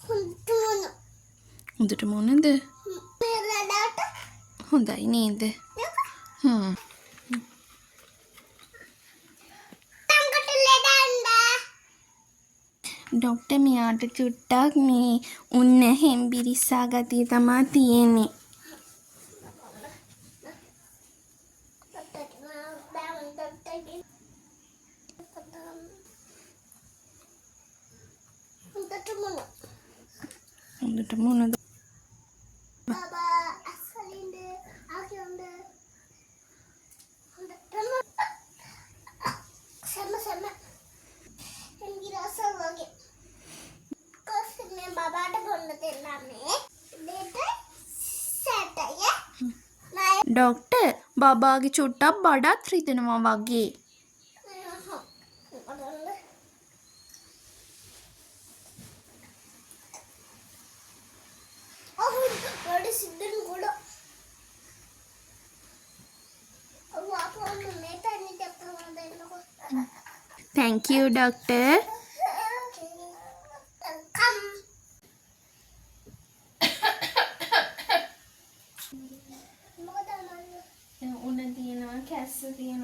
හොඳට මොනද? හොඳයි නේද? හ්ම්. ඩොක්ටර් මෙයාට චුට්ටක් මේ උන්න හෙම්බිරිස්සා ගතිය තමා තියෙන්නේ. හොඳට මොනද? ඩොක්ටර් බබාගේ චුට්ටක් බඩත් රිදෙනවා වගේ. Thank you, doctor. උණ තියෙනවා, කැස්ස තියෙනවා.